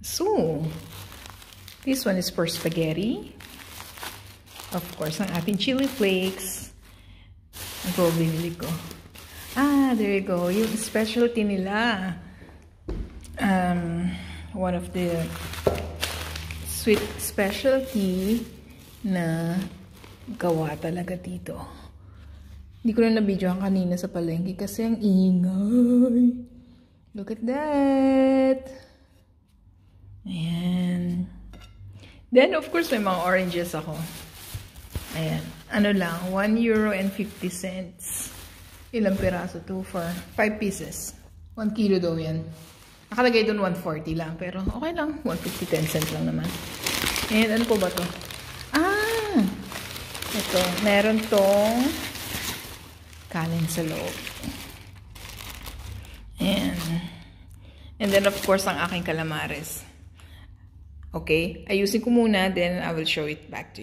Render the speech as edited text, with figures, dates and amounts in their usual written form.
So, this one is for spaghetti. Of course, ang ating chili flakes. Ito, binili ko. There you go. Yung specialty nila. One of the sweet specialty na gawa talaga dito. Hindi ko na na-videohan kanina sa palengke kasi ang ingay. Look at that. Ayan. Then, of course, may mga oranges ako. Ayan. Ano lang, €1.50. Ilang piraso to for 5 pieces. 1 kilo daw yan. Nakalagay doon 140 lang. Pero okay lang. 150, 10 cents lang naman. And ano po ba to? Ito. Meron tong kanin sa loob. And then of course, ang aking calamares. Okay? Ayusin ko muna. Then I will show it back to you.